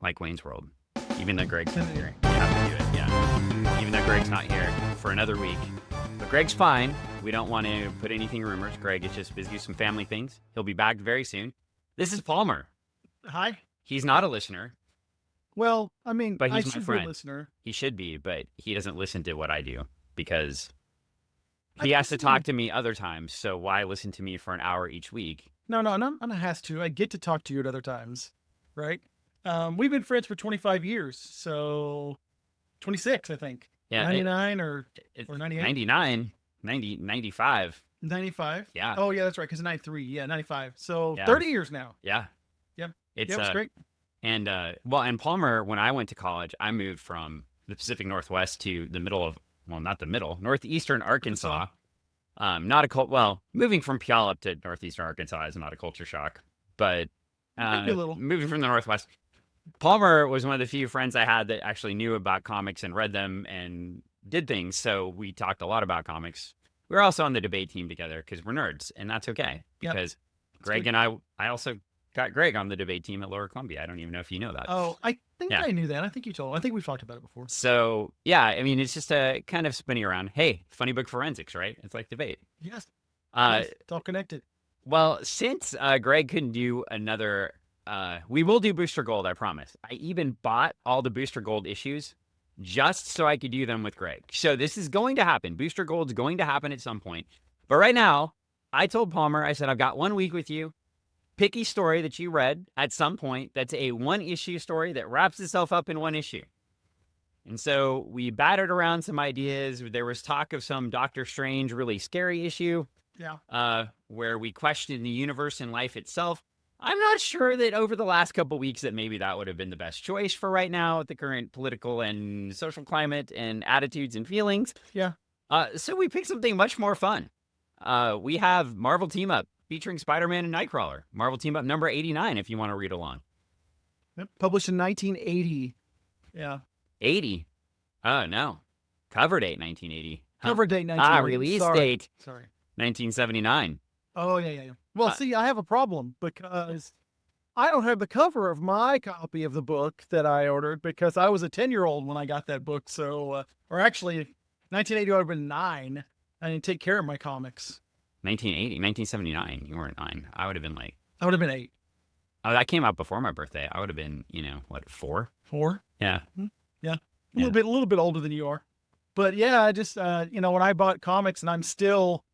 like Wayne's World. Even though Greg's not here. We have to do it, yeah. Even though Greg's not here for another week. But Greg's fine. We don't want to put anything in rumors. Greg is just busy with some family things. He'll be back very soon. This is Palmer. Hi. He's not a listener. Well, I mean, but I he's my should friend. be a listener. He should be, but he doesn't listen to what I do because he has to talk to me other times. So why listen to me for an hour each week? No, I has to. I get to talk to you at other times, right? We've been friends for 25 years, so 26, I think. Yeah, 99 or 98? 99, 90, 95. 95? Yeah. Oh, yeah, that's right, because 93. Yeah, 95. So Yeah. 30 years now. Yeah. Yep. It's It's great. And and Palmer, when I went to college, I moved from the Pacific Northwest to the middle of, well, not the middle, northeastern Arkansas. Not a well, moving from Puyallup to northeastern Arkansas is not a culture shock, but Maybe a little. moving from the Northwest. Palmer was one of the few friends I had that actually knew about comics and read them and did things. So we talked a lot about comics. We were also on the debate team together because we're nerds, and that's okay. Because Greg and I also got Greg on the debate team at Lower Columbia. I don't even know if you know that. Oh, I think I knew that. I think you told. I think we've talked about it before. So yeah, I mean, it's just a kind of spinning around. Hey, funny book forensics, right? It's like debate. Yes. Yes, it's all connected. Well, since Greg couldn't do another, we will do Booster Gold, I promise. I even bought all the Booster Gold issues just so I could do them with Greg. So this is going to happen. Booster Gold's going to happen at some point. But right now, I told Palmer, I said, I've got 1 week with you. Pick a story that you read at some point that's a one-issue story that wraps itself up in one issue. And so we battered around some ideas. There was talk of some Doctor Strange really scary issue. Yeah. Where we question the universe and life itself. I'm not sure that over the last couple of weeks that maybe that would have been the best choice for right now at the current political and social climate and attitudes and feelings. Yeah. So we picked something much more fun. We have Marvel Team Up featuring Spider-Man and Nightcrawler. Marvel Team Up number 89 if you want to read along. Yep. Published in 1980. Yeah. 80. Oh, no. Cover date 1980. Cover date 1980. Release date. Sorry. 1979. Oh, yeah. Well, see, I have a problem because I don't have the cover of my copy of the book that I ordered because I was a 10-year-old when I got that book. So, or actually, 1980 I would have been 9. I didn't take care of my comics. 1980, 1979. You weren't 9. I would have been like... I would have been 8. Oh, that came out before my birthday. I would have been, 4? 4? Yeah. Yeah. A little bit older than you are. But yeah, I just, when I bought comics, and I'm still...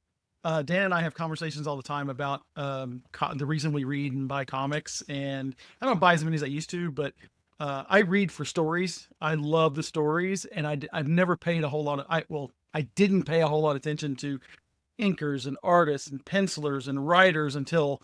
Dan and I have conversations all the time about the reason we read and buy comics, and I don't buy as many as I used to, but I read for stories. I love the stories, and I've never paid a whole lot of I didn't pay a whole lot of attention to inkers and artists and pencilers and writers until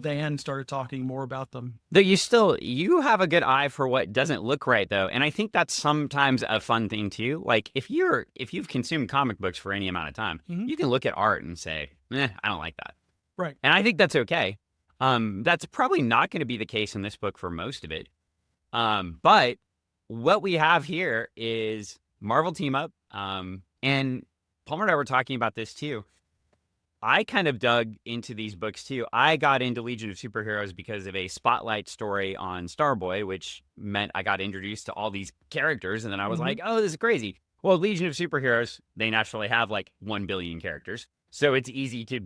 Dan started talking more about them. Though you have a good eye for what doesn't look right, though, and I think that's sometimes a fun thing too. Like if you've consumed comic books for any amount of time, you can look at art and say, I don't like that. Right. And I think that's okay. That's probably not going to be the case in this book for most of it. But what we have here is Marvel Team Up, and Palmer and I were talking about this too. I kind of dug into these books too. I got into Legion of Superheroes because of a spotlight story on Starboy, which meant I got introduced to all these characters. And then I was like, oh, this is crazy. Well, Legion of Superheroes, they naturally have like 1 billion characters. So it's easy to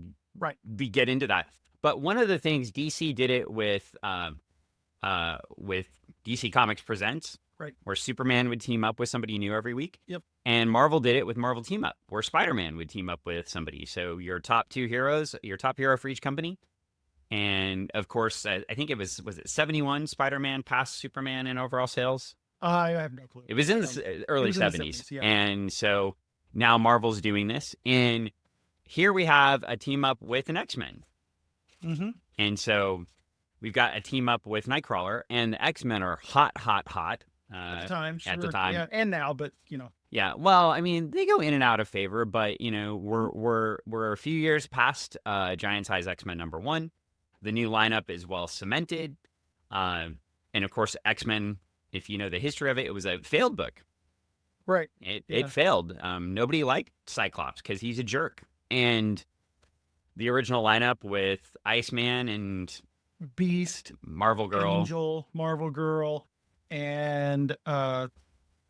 get into that. But one of the things DC did it with DC Comics Presents, where Superman would team up with somebody new every week. Yep. And Marvel did it with Marvel Team Up, where Spider-Man would team up with somebody. So your top 2 heroes, your top hero for each company. And of course, I think it was it 71 Spider-Man passed Superman in overall sales? I have no clue. It was in the early 70s. Yeah. And so now Marvel's doing this. And here we have a team up with an X-Men. Mm-hmm. And so we've got a team up with Nightcrawler, and the X-Men are hot. At the time, sure. At the time. Yeah, and now, but Yeah, well, I mean, they go in and out of favor, but we're a few years past Giant Size X-Men #1. The new lineup is well cemented, and of course, X-Men. If you know the history of it, it was a failed book. Right. It failed. Nobody liked Cyclops because he's a jerk, and the original lineup with Iceman and Beast, Marvel Girl, Angel, Marvel Girl.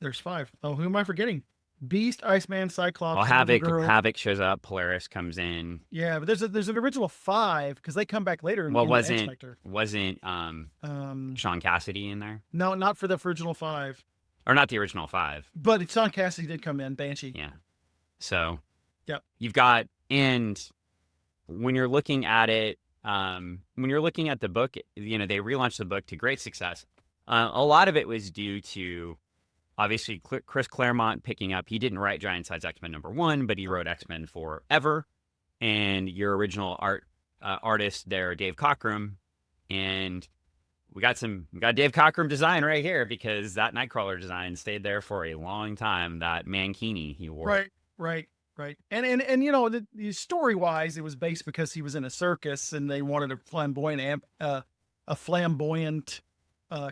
There's 5. Oh, who am I forgetting? Beast, Iceman, Cyclops, Well, Girl. Havoc shows up. Polaris comes in. Yeah, but there's an original 5 because they come back later. Well, in the X-Factor. wasn't Sean Cassidy in there? No, not for the original 5. Or not the original 5. But Sean Cassidy did come in. Banshee. Yeah. So. Yep. You've got, and when you're looking at it, when you're looking at the book, you know, they relaunched the book to great success. A lot of it was due to, obviously, Chris Claremont picking up. He didn't write Giant Size X-Men #1, but he wrote X-Men Forever. And your original artist there, Dave Cockrum. And we got Dave Cockrum design right here because that Nightcrawler design stayed there for a long time. That mankini he wore. Right. And you know, the story wise, it was based because he was in a circus and they wanted a flamboyant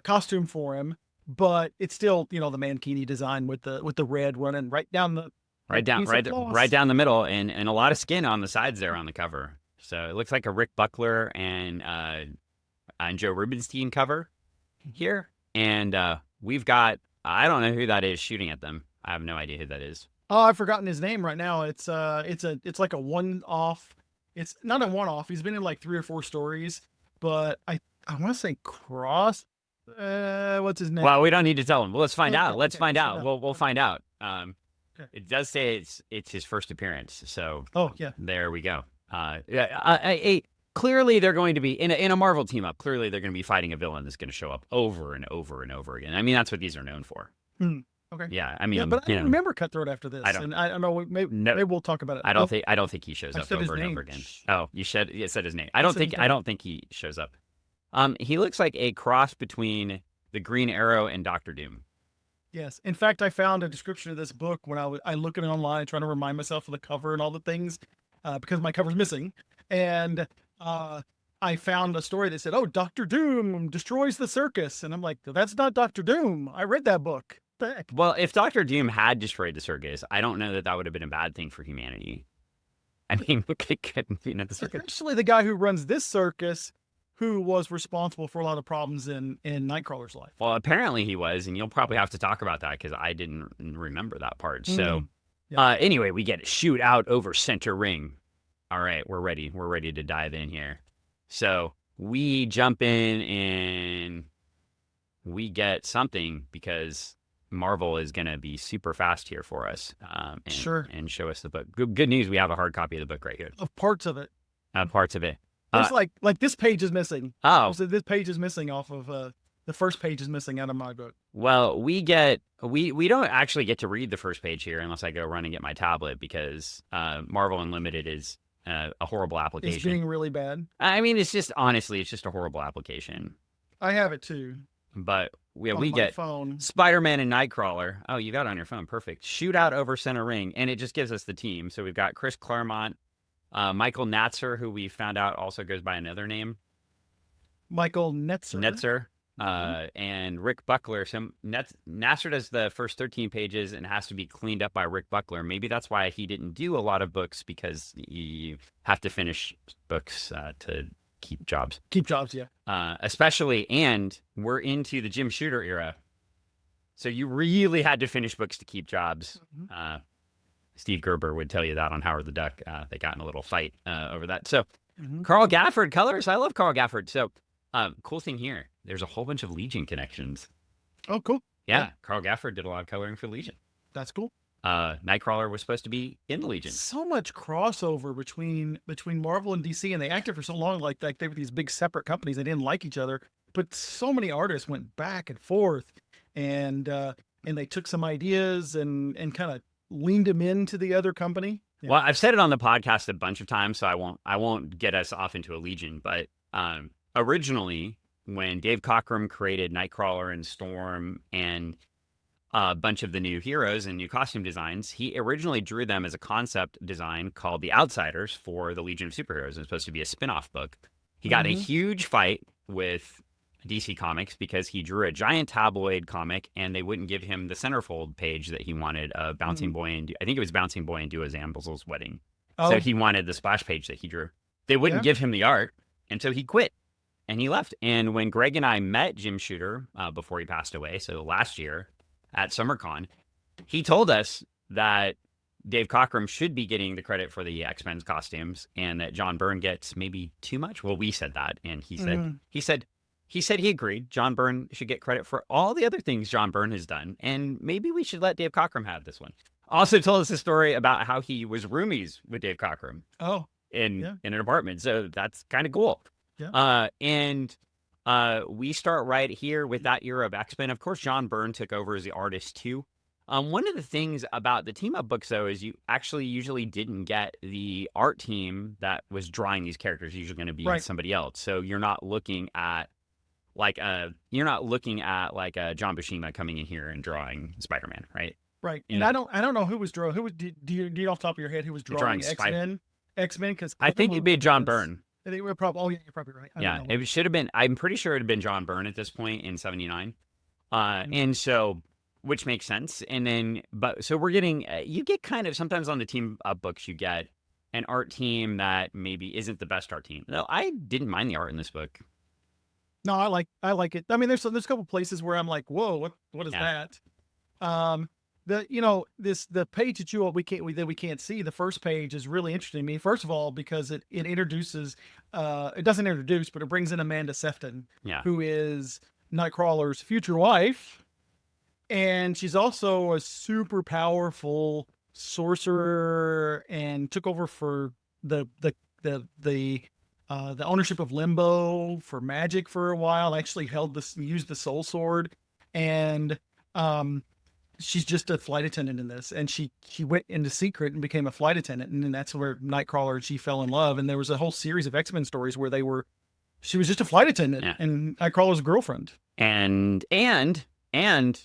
costume for him. But it's still, you know, the mankini design with the red running right down the right down the middle, and a lot of skin on the sides there on the cover. So it looks like a Rick Buckler and Joe Rubenstein cover here. And we've got, I don't know who that is shooting at them. I have no idea who that is. Oh, I've forgotten his name right now. It's like a one-off. It's not a one-off. He's been in like 3 or 4 stories, but I want to say Cross. What's his name? Well, we don't need to tell him. Well, let's find out. Let's okay, find out. out. We'll find out. Okay. It does say it's his first appearance. So there we go. Clearly they're going to be in a Marvel team up. Clearly they're going to be fighting a villain that's going to show up over and over and over again. I mean, that's what these are known for. Okay. Yeah, I mean, but I don't remember Cutthroat after this. I don't know. Maybe we'll talk about it. I don't think he shows up over and over again. Oh, you said his name. I don't think he shows up. He looks like a cross between the Green Arrow and Doctor Doom. Yes. In fact, I found a description of this book when I look at it online, trying to remind myself of the cover and all the things, because my cover's missing. And I found a story that said, "Oh, Doctor Doom destroys the circus," and I'm like, "That's not Doctor Doom. I read that book." What the heck? Well, if Doctor Doom had destroyed the circus, I don't know that would have been a bad thing for humanity. I mean, the circus. Actually, the guy who runs this circus, who was responsible for a lot of problems in Nightcrawler's life. Well, apparently he was, and you'll probably have to talk about that because I didn't remember that part. So, anyway, we get a shoot out over center ring. All right, we're ready. We're ready to dive in here. So we jump in and we get something because Marvel is going to be super fast here for us. And show us the book. Good news, we have a hard copy of the book right here. Of parts of it. Parts of it. It's like this page is missing. Oh. So this page is missing off of the first page is missing out of my book. Well, we don't actually get to read the first page here unless I go run and get my tablet because Marvel Unlimited is a horrible application. It's being really bad. I mean, it's just a horrible application. I have it too. But we get phone. Spider-Man and Nightcrawler. Oh, you got it on your phone. Perfect. Shootout over center ring. And it just gives us the team. So we've got Chris Claremont, Michael Natzer, who we found out also goes by another name. Michael Netzer. And Rick Buckler. So Natzer does the first 13 pages and has to be cleaned up by Rick Buckler. Maybe that's why he didn't do a lot of books because you have to finish books to keep jobs. Yeah. Especially, and we're into the Jim Shooter era. So you really had to finish books to keep jobs. Mm-hmm. Steve Gerber would tell you that on Howard the Duck. They got in a little fight over that. So Carl Gafford colors. I love Carl Gafford. So cool thing here. There's a whole bunch of Legion connections. Oh, cool. Yeah. Carl Gafford did a lot of coloring for Legion. That's cool. Nightcrawler was supposed to be in the Legion. So much crossover between Marvel and DC, and they acted for so long like they were these big separate companies. They didn't like each other, but so many artists went back and forth, and they took some ideas and kind of leaned them into the other company. Yeah. Well, I've said it on the podcast a bunch of times, so I won't get us off into a Legion. But originally, when Dave Cockrum created Nightcrawler and Storm and a bunch of the new heroes and new costume designs, he originally drew them as a concept design called The Outsiders for the Legion of Superheroes. It was supposed to be a spin-off book. He got a huge fight with DC Comics because he drew a giant tabloid comic and they wouldn't give him the centerfold page that he wanted of Bouncing Boy and I think it was Bouncing Boy and Dua Zamble's wedding. Oh. So he wanted the splash page that he drew. They wouldn't give him the art, and so he quit and he left. And when Greg and I met Jim Shooter before he passed away, so last year, at SummerCon, he told us that Dave Cockrum should be getting the credit for the X-Men's costumes, and that John Byrne gets maybe too much. Well, we said that, and he said he agreed. John Byrne should get credit for all the other things John Byrne has done, and maybe we should let Dave Cockrum have this one. Also told us a story about how he was roomies with Dave Cockrum. Oh, in an apartment, so that's kind of cool. Yeah. We start right here with that era of X-Men. Of course, John Byrne took over as the artist too. One of the things about the team up books, though, is you actually usually didn't get the art team that was drawing these characters. Usually going to be somebody else. So you're not looking at like John Buscema coming in here and drawing Spider-Man, right? Right. And I don't know who was drawing. Do you off the top of your head who was drawing X-Men? X-Men, because I think it'd be John Byrne. I think we're probably. You're probably right. It should have been. I'm pretty sure it had been John Byrne at this point in '79, and so, which makes sense. And then, so we're getting. You get kind of sometimes on the team up books, you get an art team that maybe isn't the best art team. No, I didn't mind the art in this book. No, I like it. I mean, there's a couple places where I'm like, whoa, what is that? The page that we can't see, the first page is really interesting to me. First of all, because it introduces, it doesn't introduce, but it brings in Amanda Sefton, who is Nightcrawler's future wife, and she's also a super powerful sorcerer and took over for the ownership of Limbo for magic for a while. Actually used the Soul Sword, and she's just a flight attendant in this, and she went into secret and became a flight attendant, and then that's where Nightcrawler and she fell in love. And there was a whole series of X-Men stories where she was just a flight attendant and Nightcrawler's girlfriend. And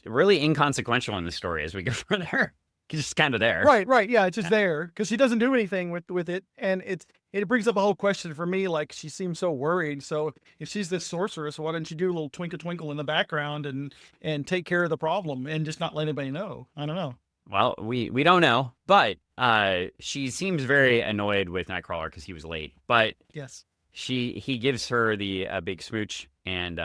really inconsequential in the story as we go further. Just kind of there. Right. Yeah, it's just there because she doesn't do anything with it, and it brings up a whole question for me. Like, she seems so worried. So if she's this sorceress, why didn't she do a little twinkle twinkle in the background and take care of the problem and just not let anybody know? I don't know. Well, we don't know, but she seems very annoyed with Nightcrawler because he was late. But yes, he gives her a big smooch, and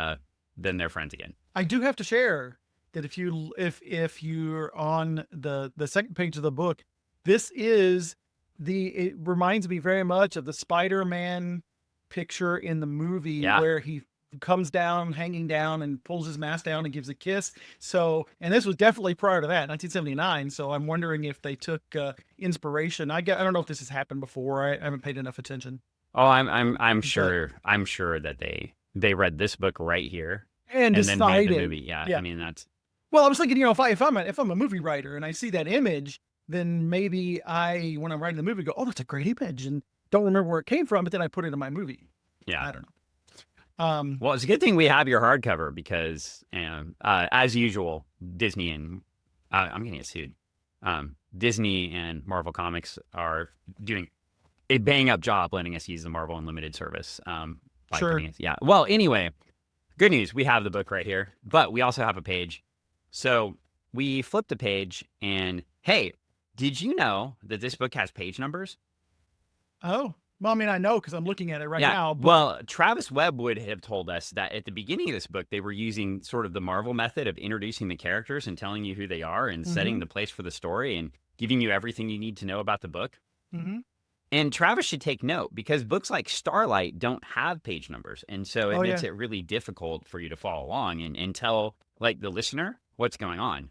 then they're friends again. I do have to share that if you're on the second page of the book, it reminds me very much of the Spider-Man picture in the movie where he comes down, hanging down, and pulls his mask down and gives a kiss. So, and this was definitely prior to that, 1979. So I'm wondering if they took inspiration. I don't know if this has happened before. I haven't paid enough attention. Oh, I'm sure that they read this book right here and then made the movie. Yeah. I mean, that's. Well, I was thinking, if I'm a movie writer and I see that image, then maybe when I'm writing the movie, go, oh, that's a great image, and don't remember where it came from, but then I put it in my movie. Yeah. I don't know. Well, it's a good thing we have your hardcover because, as usual, Disney and I'm getting sued. Disney and Marvel Comics are doing a bang up job letting us use the Marvel Unlimited service. Sure. Well, anyway, good news. We have the book right here, but we also have a page. So we flipped a page, and hey, did you know that this book has page numbers? Oh, well, I mean, I know because I'm looking at it right now. But... Well, Travis Webb would have told us that at the beginning of this book, they were using sort of the Marvel method of introducing the characters and telling you who they are and setting the place for the story and giving you everything you need to know about the book. Mm-hmm. And Travis should take note because books like Starlight don't have page numbers. And so it makes it really difficult for you to follow along and tell the listener what's going on.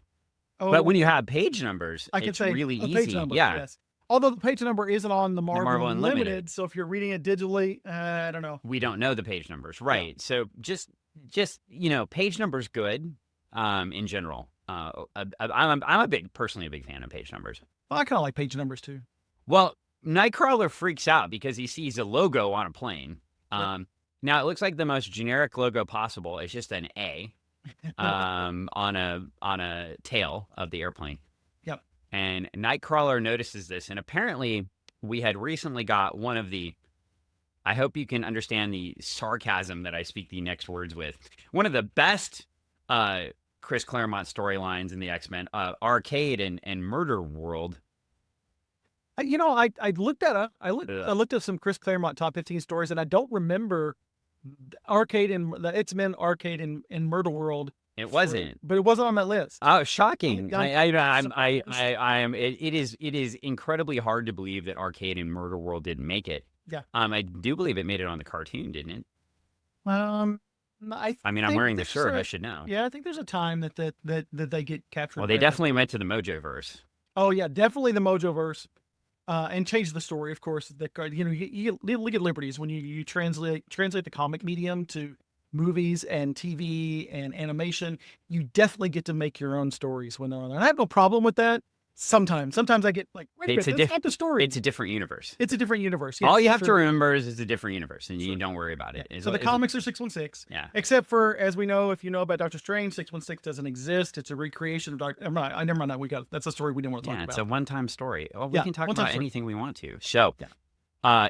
Oh, but when you have page numbers, it's really easy. Yes. Although the page number isn't on the Marvel Unlimited, so if you're reading it digitally, I don't know. We don't know the page numbers, right? Yeah. So just page numbers good in general. I'm personally a big fan of page numbers. Well, I kind of like page numbers too. Well, Nightcrawler freaks out because he sees a logo on a plane. Now it looks like the most generic logo possible. It's just an A on a tail of the airplane. Yep. And Nightcrawler notices this, and apparently we had recently got one of the, I hope you can understand the sarcasm that I speak the next words with, one of the best Chris Claremont storylines in the X-Men, Arcade and Murderworld. I looked at I looked at some Chris Claremont top 15 stories, and I don't remember Arcade and the X-Men Arcade and Murderworld It wasn't. But it wasn't on that list. Oh, shocking! It It is incredibly hard to believe that Arcade and Murderworld didn't make it. Yeah. I do believe it made it on the cartoon, didn't it? I I'm think wearing the there's shirt. a- I should know. Yeah, I think there's a time that they get captured. Well, they by definitely went to the Mojoverse. Oh yeah, definitely the Mojoverse, and changed the story. Of course, you get liberties when you translate the comic medium to movies and TV and animation. You definitely get to make your own stories when they're on there. And I have no problem with that. Sometimes I get like, wait a minute, that's not the story. It's a different universe. It's a different universe. Yes, All you have to sure. remember is it's a different universe, and you don't worry about it. So the comics are 616. Yeah. Except for, as we know, if you know about Doctor Strange, 616 doesn't exist. It's a recreation of Doctor. Never mind that. That's a story we didn't want to talk about. It's a one-time story. Well, we can talk one-time about story. anything we want to. So,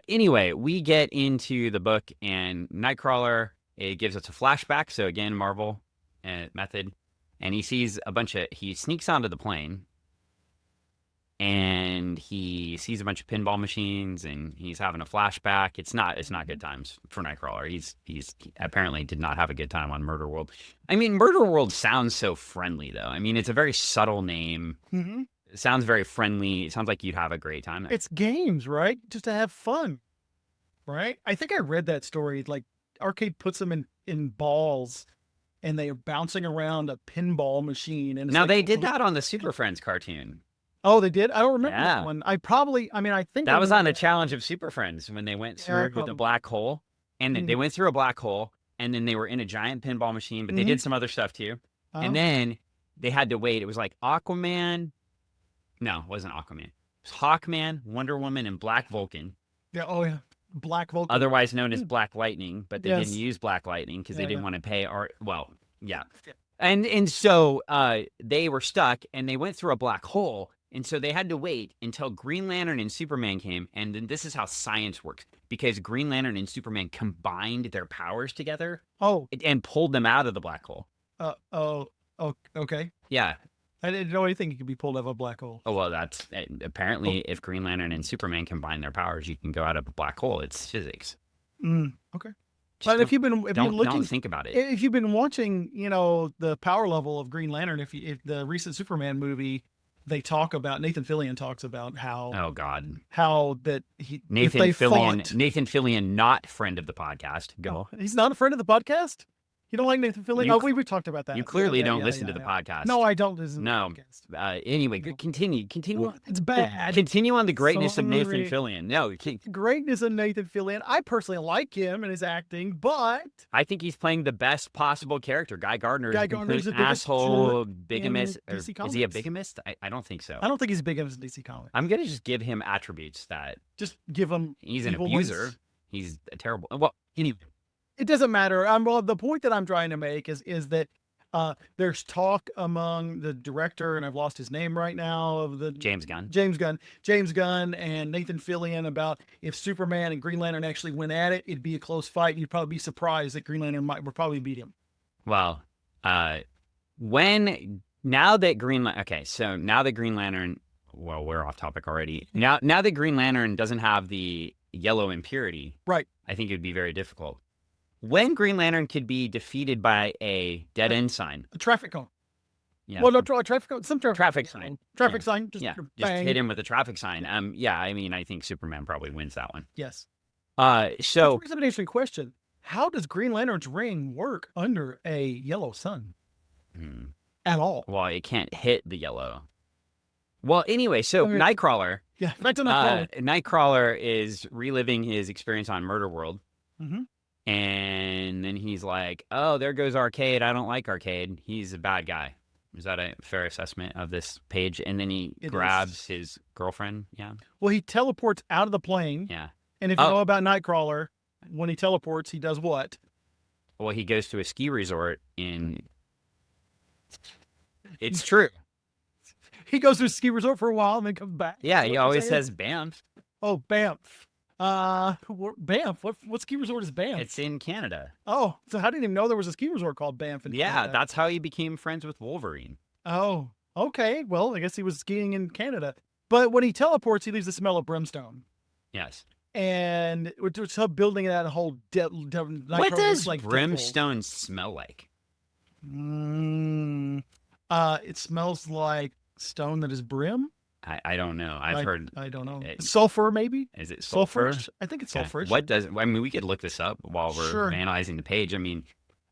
anyway, we get into the book, and Nightcrawler, it gives us a flashback. So again, Marvel method, and he sees he sneaks onto the plane. And he sees a bunch of pinball machines, and he's having a flashback. It's not good times for Nightcrawler. He apparently did not have a good time on Murderworld. I mean, Murderworld sounds so friendly, though. I mean, it's a very subtle name. Mm-hmm. It sounds very friendly. It sounds like you'd have a great time there. It's games, right? Just to have fun, right? I think I read that story. Like Arcade puts them in balls, and they are bouncing around a pinball machine. And it's Now like, they did that on the Super Friends cartoon. Oh, they did? I don't remember Yeah. that one. I think That was on a challenge of Super Friends when they went Yeah, through the black hole, and they went through a black hole, and then they were in a giant pinball machine, but they did some other stuff too. And then they had to wait. It was like Aquaman. No, it wasn't Aquaman. It was Hawkman, Wonder Woman, and Black Vulcan, Yeah. Oh, yeah. Black Vulcan. otherwise known as Black Lightning, but they Yes. didn't use Black Lightning because they Yeah, didn't yeah. want to pay yeah. And so they were stuck, and they went through a black hole. And so they had to wait until Green Lantern and Superman came. And then this is how science works, because Green Lantern and Superman combined their powers together Oh. and pulled them out of the black hole. Oh. Okay. Yeah. I didn't know anything could be pulled out of a black hole. Oh, well, that's apparently if Green Lantern and Superman combine their powers, you can go out of a black hole. It's physics. Okay. Just But if you've been looking, don't think about it. if you've been watching, the power level of Green Lantern, if the recent Superman movie, Nathan Fillion talks about how Oh God, that Nathan if they Fillion, fought- Nathan Fillion, not friend of the podcast. Go. He's not a friend of the podcast. You don't like Nathan Fillion? We've talked about that. You clearly Yeah, don't yeah, listen yeah, to the yeah. podcast. No, I don't listen. No. To the podcast. Anyway, continue. Well, it's bad. Continue on the greatness of Nathan Sorry. Fillion. No, Greatness of Nathan Fillion. I personally like him and his acting, but I think he's playing the best possible character. Guy Gardner is Guy a Gardner's complete the biggest asshole, jerk bigamist. in Or, DC is he a Comics. bigamist? I don't think so. I don't think he's big as DC Comics. I'm gonna just give him attributes that Just give him. he's an evil abuser. ones. He's a terrible. Well, anyway, It doesn't matter. Well, the point that I'm trying to make is that there's talk among the director, and I've lost his name right now, of the James Gunn. James Gunn and Nathan Fillion, about if Superman and Green Lantern actually went at it, it'd be a close fight. You'd probably be surprised that Green Lantern would probably beat him. Well, now that Green Lantern, well, we're off topic already. Now that Green Lantern doesn't have the yellow impurity, Right. I think it would be very difficult. When Green Lantern could be defeated by a dead end sign. A traffic cone. Yeah. Well, no, traffic cone. Some Traffic sign. Traffic sign. Just Just bang. hit him with a traffic sign. I mean, I think Superman probably wins that one. Yes. So That's an interesting question. How does Green Lantern's ring work under a yellow sun at all? well, it can't hit the yellow. Well, anyway, so Okay. Nightcrawler. Yeah, back to Nightcrawler. Nightcrawler is reliving his experience on Murderworld. Mhm. And then he's like, oh, there goes Arcade. I don't like Arcade. He's a bad guy. Is that a fair assessment of this page? And then he It grabs his girlfriend. Yeah. Well, he teleports out of the plane. Yeah. And if you Oh. know about Nightcrawler, when he teleports, he does what? Well, he goes to a ski resort in. It's true. He goes to a ski resort for a while and then comes back. Yeah, Is he that what always you're saying? says Banff. Oh, Banff. Banff. What ski resort is Banff? It's in Canada. Oh, so I didn't even know there was a ski resort called Banff in Yeah, Canada. that's how he became friends with Wolverine. Oh, okay. Well, I guess he was skiing in Canada. But when he teleports, he leaves the smell of brimstone. Yes. And we're building that whole What does like brimstone smell like? Mm, it smells like stone that is brim. I don't know. I've heard. I don't know. It, Sulfur, maybe? is it sulfur? Sulfurish? I think it's Okay. sulfurish. What does? I mean, we could look this up while we're Sure. analyzing the page. I mean,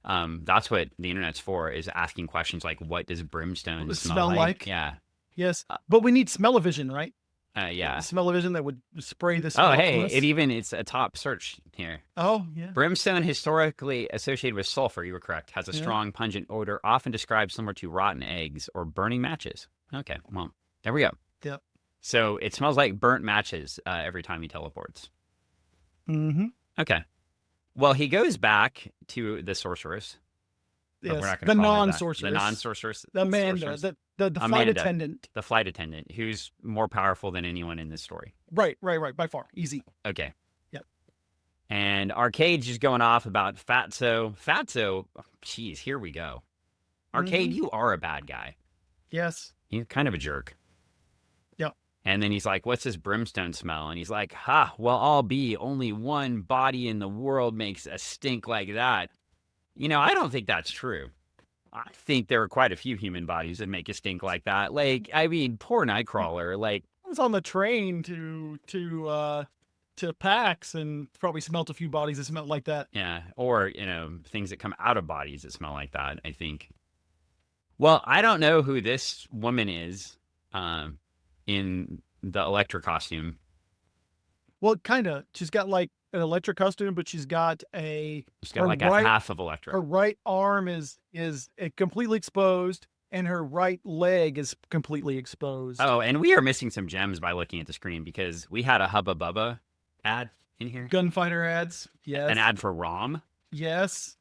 that's what the internet's for, is asking questions like, "What does brimstone Does it smell smell like?" like? Yeah. Yes. But we need smell-o-vision, right? Yeah. Smell-o-vision that would spray this. Oh, hey, it's a top search here. Oh, yeah. Brimstone, historically associated with sulfur, you were correct, has a Yeah. strong, pungent odor, often described similar to rotten eggs or burning matches. Okay, well, there we go. Yep. So it smells like burnt matches every time he teleports. Mm-hmm. Okay. Well, he goes back to the sorceress. But Yes. we're not The gonna call her that. non-sorceress. The non-sorceress. The Amanda, sorceress. the flight Amanda. attendant. The flight attendant, who's more powerful than anyone in this story. Right. By far. Easy. Okay. Yep. And Arcade's just going off about Fatso. Fatso, geez, here we go. Arcade, Mhm. you are a bad guy. Yes. You're kind of a jerk. Yep. And then he's like, what's this brimstone smell? And he's like, ha, well, I'll be. Only one body in the world makes a stink like that. You know, I don't think that's true. I think there are quite a few human bodies that make a stink like that. Like, I mean, poor Nightcrawler. Like, I was on the train to PAX and probably smelt a few bodies that smelled like that. yeah, or, you know, things that come out of bodies that smell like that, I think. Well, I don't know who this woman is in the Electra costume. Well, kind of. She's got like an electric costume, but she's got She's got her like right- a half of Electra. her right arm is completely exposed, and her right leg is completely exposed. Oh, and we are missing some gems by looking at the screen because we had a Hubba Bubba ad in here. Gunfighter ads. Yes. An ad for ROM. Yes.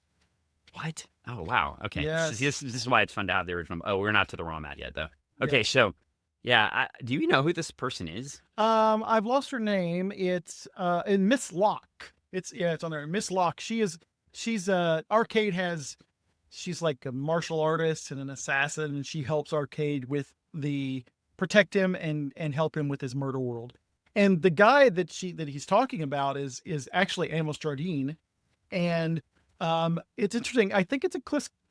What? Oh, wow. Okay. Yes. This is why it's fun to have the original. Oh, we're not to the ROM ad yet, though. Okay, Yeah. so, yeah. Do you know who this person is? I've lost her name. It's in Miss Locke. It's on there. Miss Locke. She's Arcade has, she's like a martial artist and an assassin, and she helps Arcade with protect him and help him with his murder world. And the guy that he's talking about is actually Amos Jardine. And it's interesting. I think it's a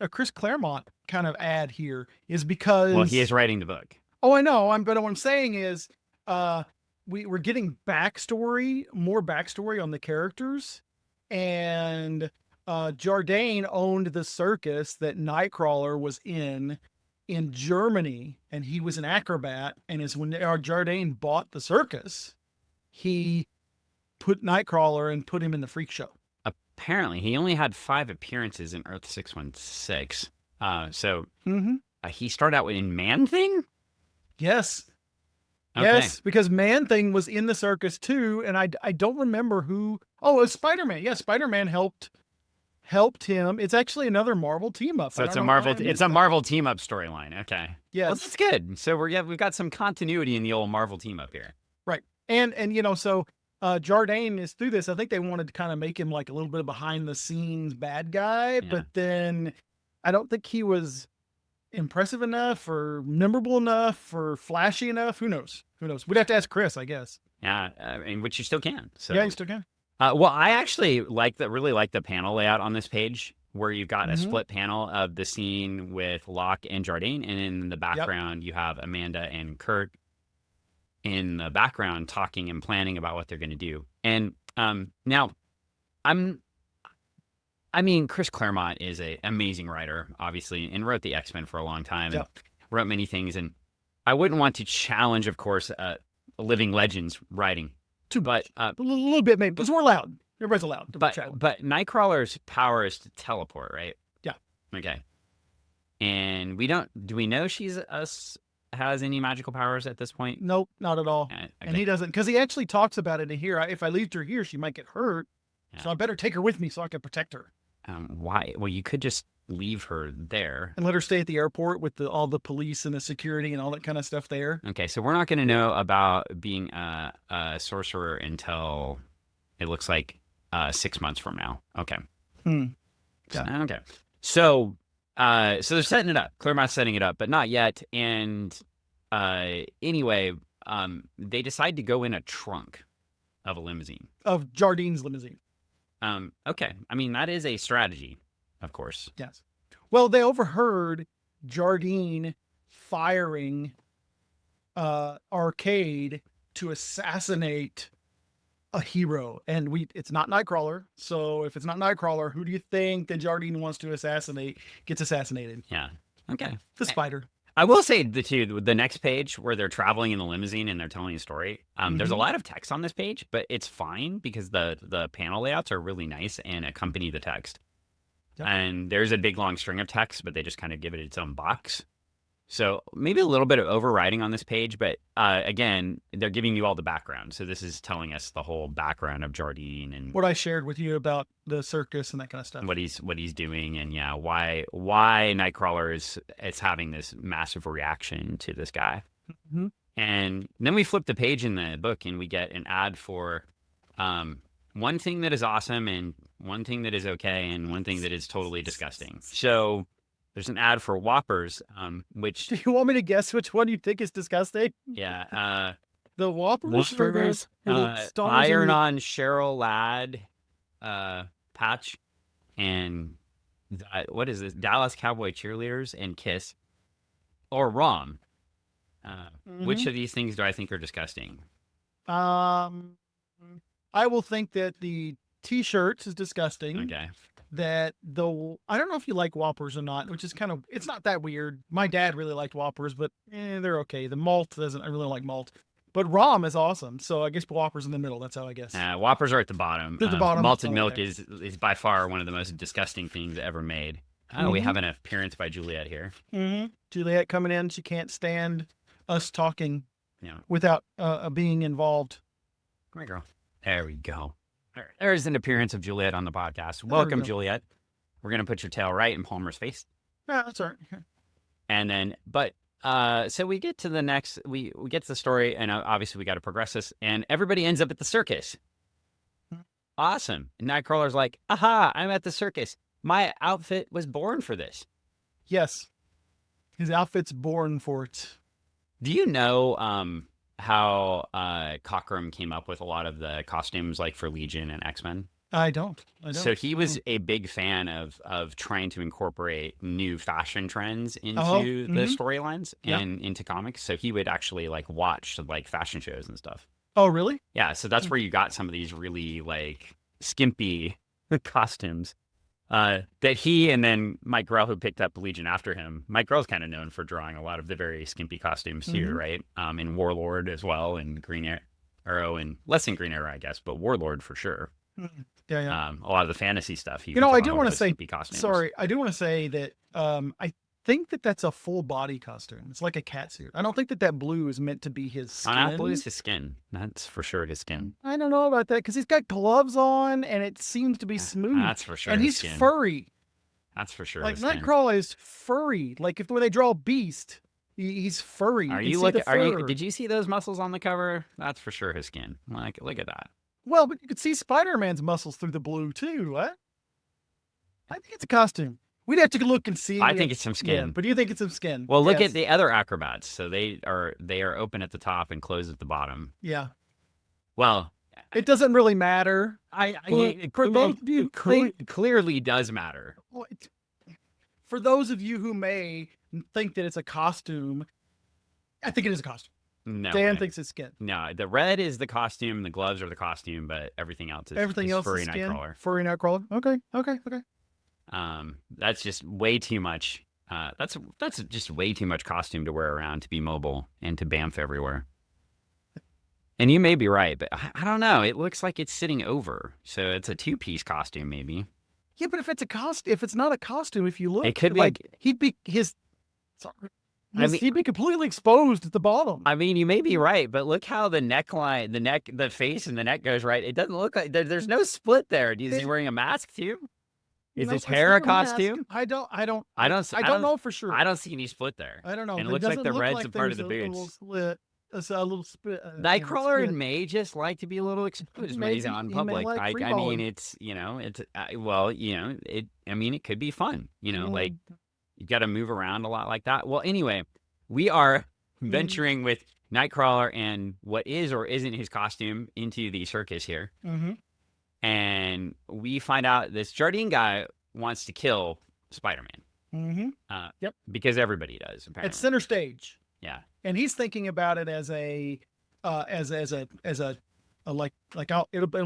Chris Claremont kind of ad here, is because, Well, he is writing the book. oh, I know. But what I'm saying is, we're getting more backstory on the characters, and Jardine owned the circus that Nightcrawler was in Germany, and he was an acrobat. And is when our Jardine bought the circus, he put Nightcrawler and put him in the freak show. Apparently, he only had 5 appearances in Earth 616. So he started out in Man Thing? Yes. Okay. Yes, because Man Thing was in the circus too, and I don't remember who. Oh, it was Spider-Man. Yeah, Spider-Man helped him. It's actually another Marvel team up. So I it's don't a know how Marvel. I It's missed a that. Marvel team up storyline. Okay. Yes. Well, that's good. So we've got some continuity in the old Marvel team up here. Right. And so Jardine is through this. I think they wanted to kind of make him like a little bit of behind the scenes bad guy, Yeah. but then I don't think he was impressive enough or memorable enough or flashy enough. Who knows? We'd have to ask Chris, I guess. Yeah, and which you still can. So Yeah, you still can. well, I actually really like the panel layout on this page, where you've got a split panel of the scene with Locke and Jardine, and in the background you have Amanda and Kurt in the background talking and planning about what they're going to do. And now, Chris Claremont is an amazing writer, obviously, and wrote the X-Men for a long time, and wrote many things. And I wouldn't want to challenge, of course, Living Legends writing. But a little bit maybe, because we're loud. Everybody's allowed to chat. But Nightcrawler's power is to teleport, right? Yeah. Okay. And do we know has any magical powers at this point? Nope, not at all. Okay. And he doesn't, because he actually talks about it in here. If I leave her here, she might get hurt. Yeah. So I better take her with me so I can protect her. Why? Well, you could just leave her there and let her stay at the airport with all the police and the security and all that kind of stuff there. Okay, so we're not going to know about being a sorcerer until it looks like 6 months from now. Okay. Yeah. Okay. So they're setting it up. Claremont's setting it up, but not yet. And anyway, they decide to go in a trunk of a limousine. Of Jardine's limousine. Okay. I mean, that is a strategy, of course. Yes. Well, they overheard Jardine firing Arcade to assassinate a hero, and it's not Nightcrawler. So if it's not Nightcrawler, who do you think that Jardine wants to assassinate gets assassinated? Yeah. Okay. The Spider. I will say the next page where they're traveling in the limousine and they're telling a story. There's a lot of text on this page, but it's fine because the panel layouts are really nice and accompany the text. Yep. And there's a big long string of text, but they just kind of give it its own box. So maybe a little bit of overriding on this page, but again, they're giving you all the background. So this is telling us the whole background of Jardine and what I shared with you about the circus and that kind of stuff. what he's doing, and yeah, why Nightcrawler is having this massive reaction to this guy. Mm-hmm. And then we flip the page in the book and we get an ad for one thing that is awesome and one thing that is okay and one thing that is totally disgusting. So there's an ad for Whoppers, which... Do you want me to guess which one you think is disgusting? Yeah. The Whoppers? Iron-On Cheryl Ladd patch, and what is this? Dallas Cowboy Cheerleaders and Kiss, or ROM. Which of these things do I think are disgusting? I will think that the T-shirts is disgusting. Okay. That I don't know if you like Whoppers or not, which is it's not that weird. My dad really liked Whoppers, but they're okay. The malt doesn't. I really don't like malt. But ROM is awesome, so I guess Whoppers in the middle. That's how I guess. Whoppers are at the bottom. At the bottom. Malted milk is by far one of the most disgusting things ever made. We have an appearance by Juliet here. Juliet coming in. She can't stand us talking without being involved. Come here, girl. There we go. There's an appearance of Juliet on the podcast. Welcome, Juliet. We're going to put your tail right in Palmer's face. Yeah, that's all right. And then, so we get to the next, we get to the story, and obviously we got to progress this, and everybody ends up at the circus. Awesome. And Nightcrawler's like, aha, I'm at the circus. My outfit was born for this. Yes. His outfit's born for it. Do you know how Cockrum came up with a lot of the costumes like for Legion and X-Men? I don't. So he was a big fan of trying to incorporate new fashion trends into the storylines and into comics. So he would actually like watch like fashion shows and stuff. Oh, really? Yeah. So that's where you got some of these really like skimpy costumes that he and then Mike Grell, who picked up Legion after him. Mike Grell's kind of known for drawing a lot of the very skimpy costumes too, right? And Warlord as well, and Green Arrow, and less than Green Arrow, I guess, but Warlord for sure. Yeah. A lot of the fantasy stuff. I do want to say, sorry, I do want to say that I think that that's a full body costume. It's like a cat suit. I don't think that blue is meant to be his skin. Not blue is his skin. That's for sure his skin. I don't know about that because he's got gloves on and it seems to be smooth. That's for sure. And he's furry. That's for sure. Like Nightcrawler is furry. Like when they draw Beast, he's furry. Did you see those muscles on the cover? That's for sure his skin. Like, look at that. Well, but you could see Spider-Man's muscles through the blue too. What? I think it's a costume. We'd have to look and see. I think it's some skin. Yeah, but you think it's some skin? Well, look at the other acrobats. So they are open at the top and closed at the bottom. Yeah. Well, it doesn't really matter. It clearly does matter. For those of you who may think that it's a costume, I think it is a costume. No, Dan thinks it's skin. No, the red is the costume, the gloves are the costume, but everything else is furry Nightcrawler. Furry Nightcrawler. Okay. That's just way too much. That's just way too much costume to wear around to be mobile and to bamf everywhere. And you may be right, but I don't know. It looks like it's sitting over, so it's a two-piece costume, maybe. Yeah, but if it's not a costume, if you look, it could be like he'd be completely exposed at the bottom. I mean, you may be right, but look how the neckline, the face and the neck goes right. It doesn't look like there's no split there. Is he wearing a mask too? Is his hair a costume? I don't know for sure. I don't see any split there. I don't know. And it looks like the red's a part of the boots. A little split. Nightcrawler may just like to be a little exposed when he's out in public. I mean, it could be fun. Like you've got to move around a lot like that. Well, anyway, we are venturing with Nightcrawler and what is or isn't his costume into the circus here. And we find out this Jardine guy wants to kill Spider-Man. Mm-hmm. Yep. Because everybody does, apparently. It's center stage. Yeah. And he's thinking about it as a it'll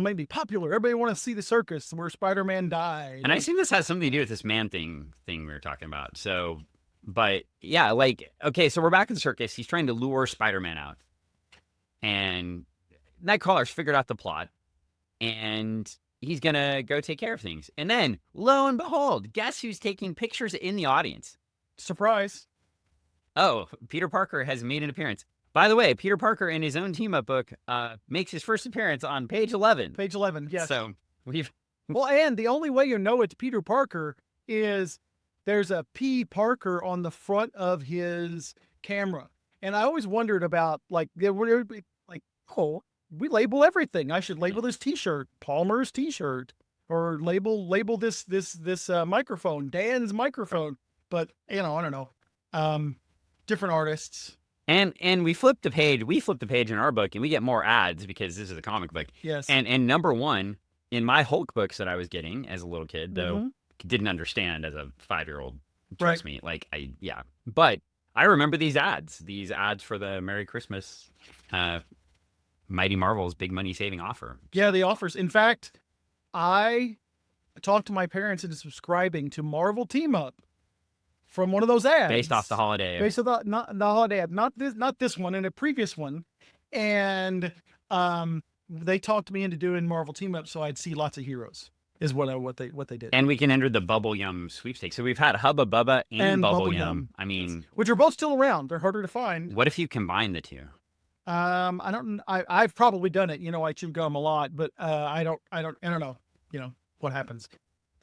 maybe popular. Everybody want to see the circus where Spider-Man died. And I assume this has something to do with this man thing we were talking about. So, but yeah, like, okay, so we're back in the circus. He's trying to lure Spider-Man out. And Nightcrawler's figured out the plot. And he's going to go take care of things. And then, lo and behold, guess who's taking pictures in the audience? Surprise. Oh, Peter Parker has made an appearance. By the way, Peter Parker in his own team-up book makes his first appearance on page 11. Page 11, yes. So we've... Well, and the only way you know it's Peter Parker is there's a P. Parker on the front of his camera. And I always wondered about, like, oh, we label everything. I should label this T-shirt Palmer's T-shirt, or label this microphone Dan's microphone. But I don't know. Different artists. And we flipped the page. We flipped the page in our book, and we get more ads because this is a comic book. Yes. And number one in my Hulk books that I was getting as a little kid, though didn't understand as a 5-year-old. Trust me, like But I remember these ads for the Merry Christmas, Mighty Marvel's big money saving offer. Yeah, the offers. In fact, I talked to my parents into subscribing to Marvel Team Up from one of those ads. Based off the holiday. Based on the holiday ad. Not this one, and a previous one. And they talked me into doing Marvel Team Up so I'd see lots of heroes, is what they did. And we can enter the Bubble Yum sweepstakes. So we've had Hubba Bubba and Bubble Yum. I mean, which are both still around. They're harder to find. What if you combine the two? I've probably done it. I chew gum a lot, but I don't know, what happens.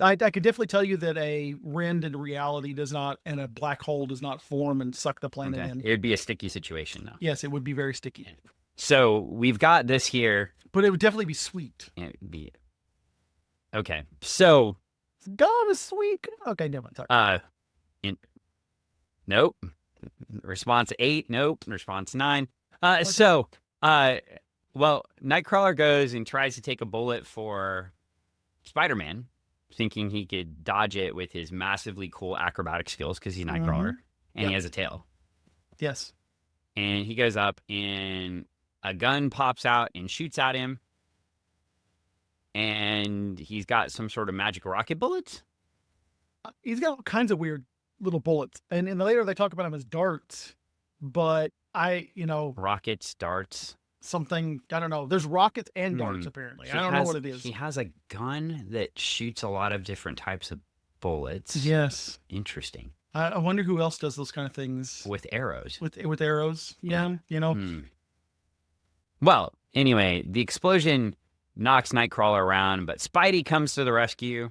I could definitely tell you that a rend in reality does not, and a black hole does not form and suck the planet in. It would be a sticky situation, though. Yes, it would be very sticky. So we've got this here. But it would definitely be sweet. It would be. Okay. So. Gum is sweet. Okay, never mind. Nope. Response 8. Nope. Response 9. So, Nightcrawler goes and tries to take a bullet for Spider-Man, thinking he could dodge it with his massively cool acrobatic skills because he's Nightcrawler and he has a tail. Yes. And he goes up and a gun pops out and shoots at him. And he's got some sort of magic rocket bullets. He's got all kinds of weird little bullets. And later they talk about him as darts. But rockets, darts, something, I don't know. There's rockets and darts, apparently. I don't know what it is. He has a gun that shoots a lot of different types of bullets. Yes. Interesting. I wonder who else does those kind of things. With arrows. With arrows. Yeah. Well, anyway, the explosion knocks Nightcrawler around, but Spidey comes to the rescue,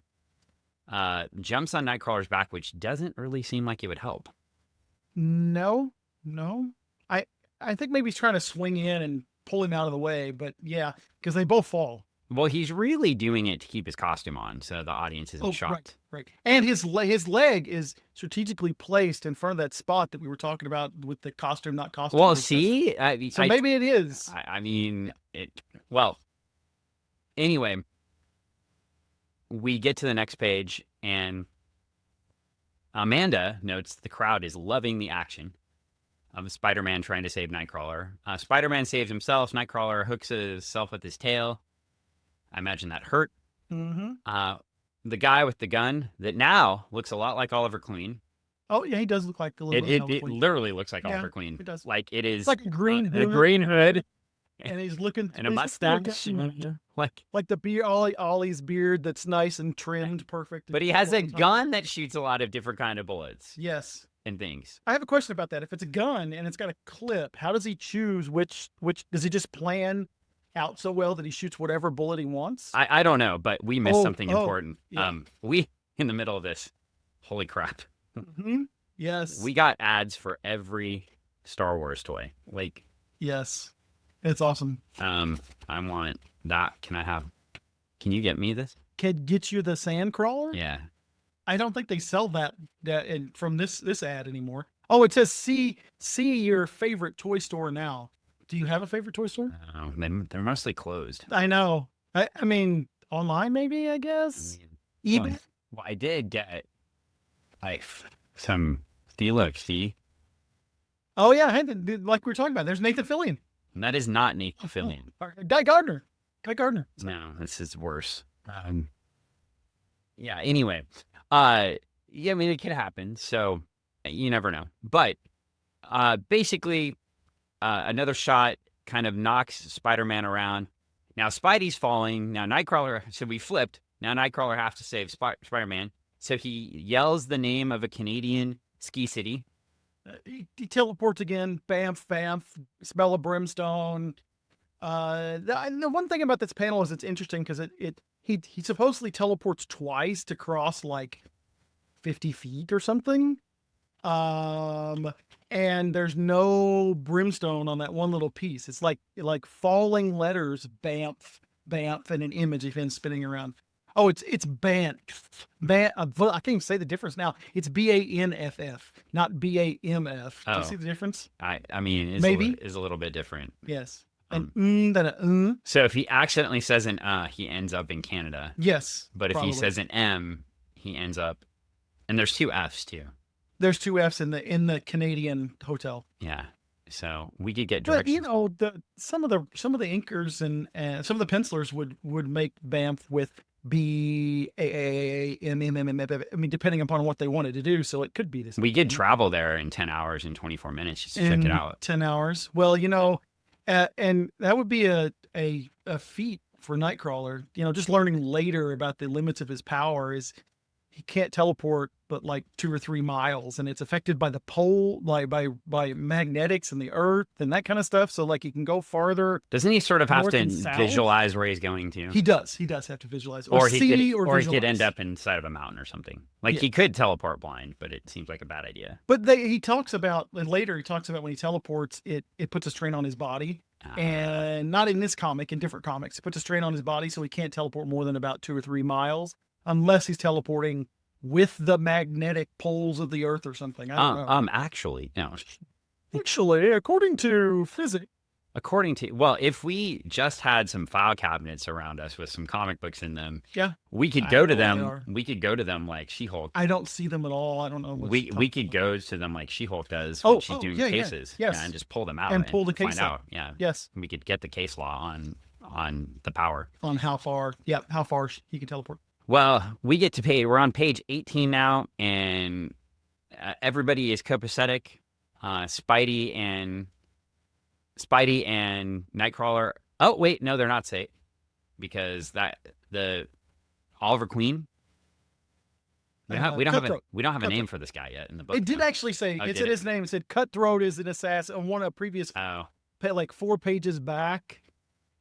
jumps on Nightcrawler's back, which doesn't really seem like it would help. No. I think maybe he's trying to swing in and pull him out of the way, but yeah, because they both fall. Well, he's really doing it to keep his costume on, so the audience isn't shocked. Right. And his leg is strategically placed in front of that spot that we were talking about with the costume, not costume. Well, see? Maybe it is. Anyway, we get to the next page, and Amanda notes the crowd is loving the action of Spider-Man trying to save Nightcrawler. Spider-Man saves himself. Nightcrawler hooks himself with his tail. I imagine that hurt. The guy with the gun that now looks a lot like Oliver Queen. Oh, yeah, he does look like a little bit. It literally looks like Oliver Queen. It does. Like it is. It's like a green hood. A green hood. And he's looking. And a mustache. Like the beard, Ollie's beard that's nice and trimmed, perfect. But he has a gun that shoots a lot of different kind of bullets. Yes. And things. I have a question about that. If it's a gun and it's got a clip, how does he choose which does he just plan out so well that he shoots whatever bullet he wants? I don't know, but we missed something important. Yeah. We, in the middle of this, holy crap. Yes. We got ads for every Star Wars toy. Like, yes. It's awesome. I want that. Can you get me this? Can get you the Sandcrawler? Yeah. I don't think they sell that from this ad anymore. Oh, it says see your favorite toy store now. Do you have a favorite toy store? They're mostly closed. I know. I mean, online maybe, I guess. eBay. Well, I did get some. See, Oh yeah, hey, like we were talking about. There's Nathan Fillion. that is not Nathan Fillion. Guy Gardner. Guy Gardner. No, this is worse. Yeah. Anyway, yeah. I mean, it could happen. So you never know. But basically, another shot kind of knocks Spider-Man around. Now Spidey's falling. Now Nightcrawler. So we flipped. Now Nightcrawler has to save Spider-Man. So he yells the name of a Canadian ski city. He teleports again. Bamf, bamf. Smell of brimstone. The one thing about this panel is it's interesting because he supposedly teleports twice to cross like 50 feet or something. And there's no brimstone on that one little piece. It's like falling letters, bamf, bamf, and an image of him spinning around. Oh, it's Banff. I can't even say the difference now. It's BANFF, not BAMF. Do you see the difference? I mean, it's Maybe is a little bit different. Yes. Then a So if he accidentally says an he ends up in Canada. Yes. But if he says an M, he ends up, and there's 2 F's too. There's 2 F's in the Canadian hotel. Yeah. So we could get directions. But some of the inkers and some of the pencilers would make Banff with BAAMMM. I mean, depending upon what they wanted to do. So it could be this. We could travel there in 10 hours and 24 minutes just to check it out. 10 hours. Well, and that would be a feat for Nightcrawler. Just learning later about the limits of his power is he can't teleport but like 2 or 3 miles, and it's affected by the pole, like by magnetics and the earth and that kind of stuff. So like he can go farther. Doesn't he sort of have to visualize where he's going to? He does have to visualize, or he could end up inside of a mountain or something. Like he could teleport blind, but it seems like a bad idea. But he talks about when he teleports, it puts a strain on his body. And not in this comic, in different comics, it puts a strain on his body, so he can't teleport more than about 2 or 3 miles unless he's teleporting with the magnetic poles of the earth or something. I don't know. Actually, no. Actually, according to physics. Well, if we just had some file cabinets around us with some comic books in them, we could go to them. We could go to them like She-Hulk. I don't see them at all. I don't know. We could go to them like She-Hulk does when she's doing cases, and just pull them out and pull the case out. Yeah, yes. We could get the case law on the power, on how far he can teleport. Well, we get to page. We're on page 18 now, and everybody is copacetic. Spidey and Nightcrawler. Oh wait, no, they're not safe because the Oliver Queen. We don't have a name for this guy yet in the book. It did actually say it said his name. It said Cutthroat is an assassin. On one of the previous, like 4 pages back,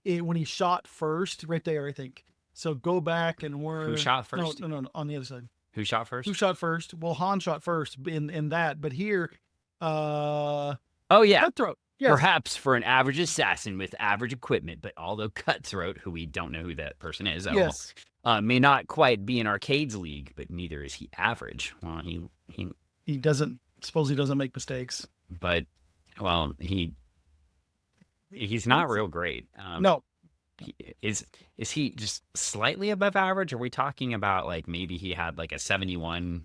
when he shot first, right there, I think. So go back and who shot first? No, on the other side. Who shot first? Well, Han shot first in that, but here, oh yeah, Cutthroat. Yes. Perhaps for an average assassin with average equipment, but although Cutthroat, who we don't know who that person is, may not quite be in Arcade's league, but neither is he average. Well, he doesn't make mistakes. But well, he's not real great. No. Is he just slightly above average? Are we talking about like maybe he had like a 71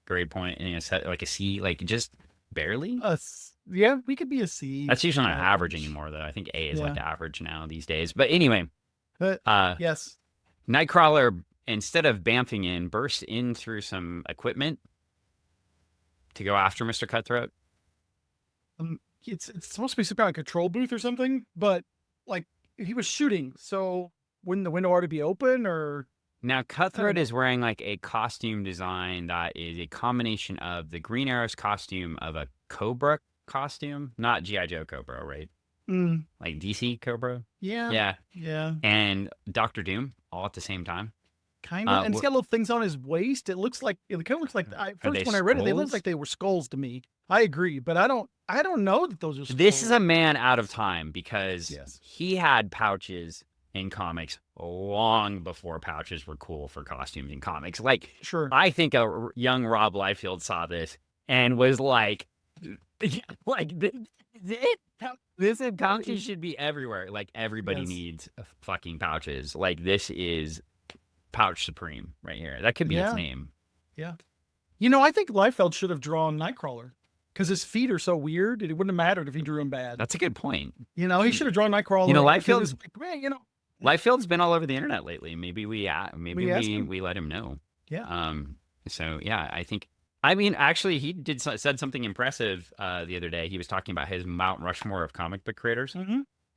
grade point and like a C, like just barely? Yeah, we could be a C. That's usually not average anymore, though. I think A is like average now these days. But anyway, yes, Nightcrawler, instead of bamfing in, bursts in through some equipment to go after Mr. Cutthroat. It's supposed to be some kind of control booth or something, but like he was shooting, so wouldn't the window already be open? Or now Cutthroat is wearing like a costume design that is a combination of the Green Arrow's costume of a Cobra costume, not G.I. Joe Cobra, right? Like DC Cobra. Yeah. And Dr. Doom all at the same time. Kind of, and he's got little things on his waist. It kind of looks like first when I read it, they looked like they were skulls to me. I agree, but I don't know that those are skulls. This is a man out of time because he had pouches in comics long before pouches were cool for costumes in comics. Like, sure, I think a young Rob Liefeld saw this and was like this pouches should be everywhere. Like everybody needs fucking pouches. Like this is Pouch Supreme right here. That could be its name. Yeah. I think Liefeld should have drawn Nightcrawler because his feet are so weird. It wouldn't have mattered if he drew him bad. That's a good point. He should have drawn Nightcrawler. Liefeld's like, man, Liefeld's been all over the internet lately. Maybe we let him know. Yeah. So yeah, actually, he said something impressive the other day. He was talking about his Mount Rushmore of comic book creators,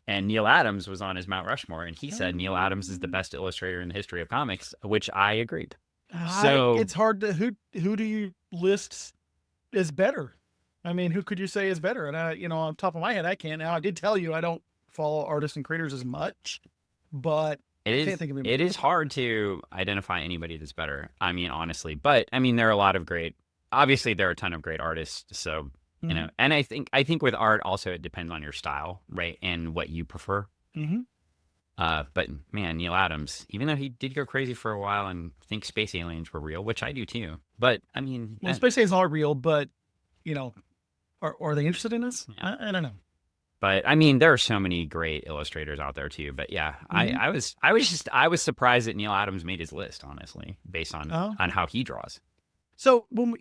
and Neil Adams was on his Mount Rushmore, and he said Neil Adams is the best illustrator in the history of comics, which I agreed. So it's hard to who do you list as better? I mean, who could you say is better? And on top of my head, I can't. Now, I did tell you I don't follow artists and creators as much, but can't think of it is hard to identify anybody that's better. I mean, honestly, but I mean, there are a lot of obviously there are a ton of great artists. So, and I think with art also, it depends on your style, right? And what you prefer. But man, Neil Adams, even though he did go crazy for a while and think space aliens were real, which I do too. But I mean, space aliens are real, but are they interested in us? Yeah. I don't know. But I mean, there are so many great illustrators out there too. But yeah, I was surprised that Neil Adams made his list, honestly, based on how he draws. So when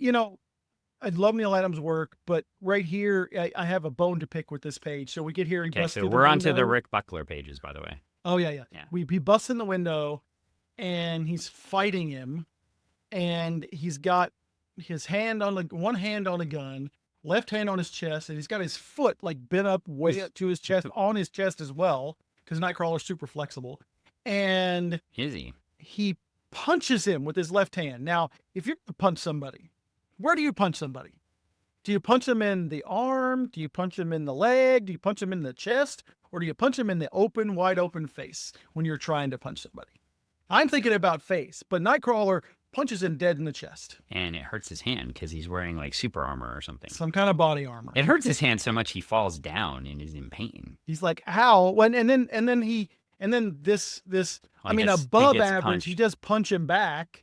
I love Neil Adams' work, but right here I have a bone to pick with this page. So we get here and so we're onto the Rick Buckler pages, by the way. Oh yeah. He busts in the window, and he's fighting him, and he's got his one hand on a gun, left hand on his chest, and he's got his foot like bent up way up to his chest, on his chest as well, because Nightcrawler's super flexible. And he punches him with his left hand. Now, if you're to punch somebody, where do you punch somebody? Do you punch him in the arm? Do you punch him in the leg? Do you punch him in the chest? Or do you punch him in the wide open face when you're trying to punch somebody? I'm thinking about face, but Nightcrawler punches him dead in the chest. And it hurts his hand because he's wearing like super armor or something. Some kind of body armor. It hurts his hand so much he falls down and is in pain. He's like, ow. And then this above average, punched. He does punch him back,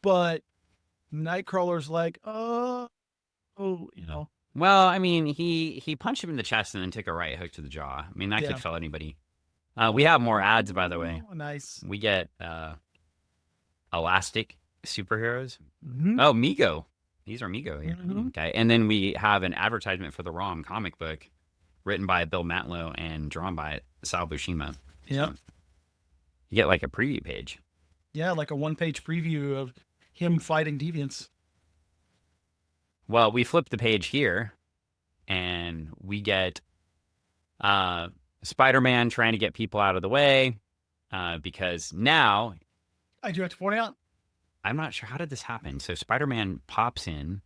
but Nightcrawler's like, Well, I mean, he punched him in the chest and then took a right hook to the jaw. I mean, that could fell anybody. We have more ads, by the way. Oh, nice. We get Elastic superheroes. Oh, Mego. These are Mego here. Okay. And then we have an advertisement for the Rom comic book written by Bill Mantlo and drawn by Sal Buscema. Yeah. So you get like a preview page. Yeah, like a one-page preview of him fighting deviants. Well, we flip the page here, and we get Spider-Man trying to get people out of the way because now... I do have to point out. I'm not sure. How did this happen? So Spider-Man pops in.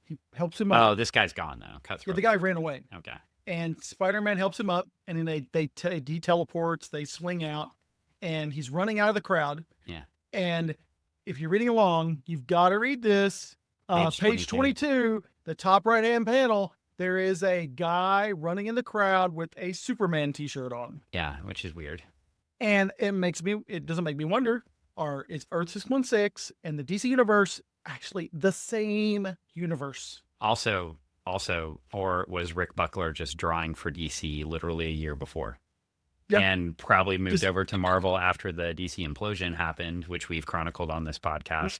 He helps him up. Oh, this guy's gone, though. Cutthroat. Yeah, the guy ran away. Okay. And Spider-Man helps him up, and then he teleports, they swing out, and he's running out of the crowd. Yeah. And if you're reading along, you've got to read this. Page 22, the top right-hand panel, there is a guy running in the crowd with a Superman t-shirt on. Yeah, which is weird. And it doesn't make me wonder, is Earth 616 and the DC universe actually the same universe? Also, or was Rick Buckler just drawing for DC literally a year before? Yep. And probably moved over to Marvel after the DC implosion happened, which we've chronicled on this podcast.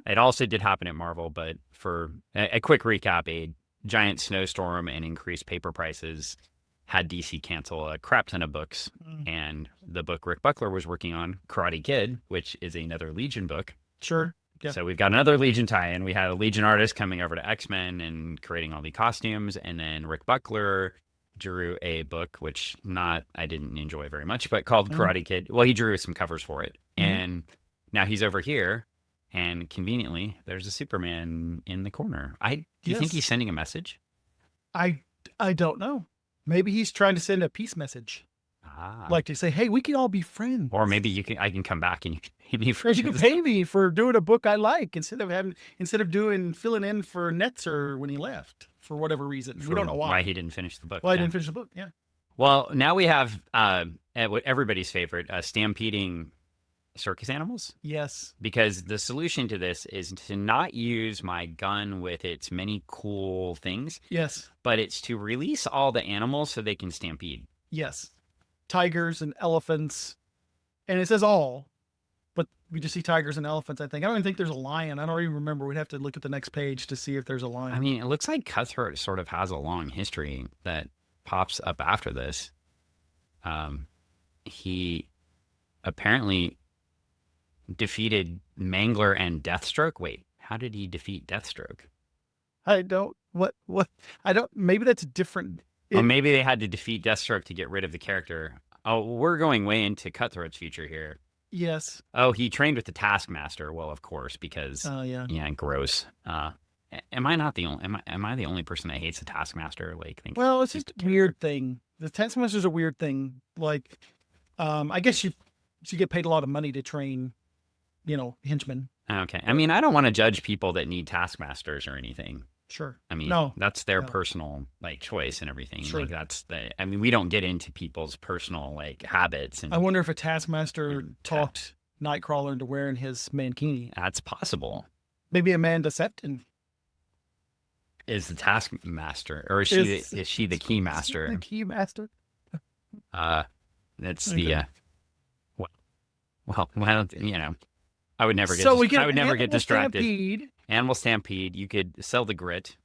It also did happen at Marvel, but for a quick recap, a giant snowstorm and increased paper prices had DC cancel a crap ton of books. And the book Rick Buckler was working on, Karate Kid, which is another Legion book. Sure. Yeah. So we've got another Legion tie-in. We had a Legion artist coming over to X-Men and creating all the costumes. And then Rick Buckler drew a book, which I didn't enjoy very much, but called Karate Kid. Well, he drew some covers for it. And now he's over here. And conveniently, there's a Superman in the corner. Do you think he's sending a message? I don't know. Maybe he's trying to send a peace message. Like to say, hey, we can all be friends. Or maybe I can come back and you can pay me for you can pay me for doing a book I like instead of filling in for Netzer when he left for whatever reason. We don't know why. Why he didn't finish the book. Why he didn't finish the book, yeah. Well, now we have everybody's favorite, stampeding circus animals. Yes. Because the solution to this is to not use my gun with its many cool things. Yes. But it's to release all the animals so they can stampede. Yes. Tigers and elephants. And it says all. But We just see tigers and elephants, I think. I don't even think there's a lion. I don't even remember. We'd have to look at the next page to see if there's a lion. I mean, it looks like Cutthroat sort of has a long history that pops up after this. He apparently defeated Mangler and Deathstroke. Wait, how did he defeat Deathstroke? I don't, what, I don't, maybe that's different. Or maybe they had to defeat Deathstroke to get rid of the character. Oh, we're going way into Cutthroat's future here. Yes. Oh, he trained with the Taskmaster. Well, of course, because yeah, gross. Am I not the only? Am I the only person that hates the Taskmaster? Like, well, it's just a weird thing. The Taskmaster's a weird thing. Like, I guess you get paid a lot of money to train, henchmen. Okay. I mean, I don't want to judge people that need Taskmasters or anything. Sure. I mean, no, that's their personal choice and everything. Sure. Like I mean, we don't get into people's personal habits. And I wonder if a Taskmaster talked Nightcrawler into wearing his mankini. That's possible. Maybe Amanda Septon is the Taskmaster, or is she the Keymaster? The Keymaster. That's the well, I would never get. So we get I would never get distracted. Stampede. Animal Stampede. You could sell the grit.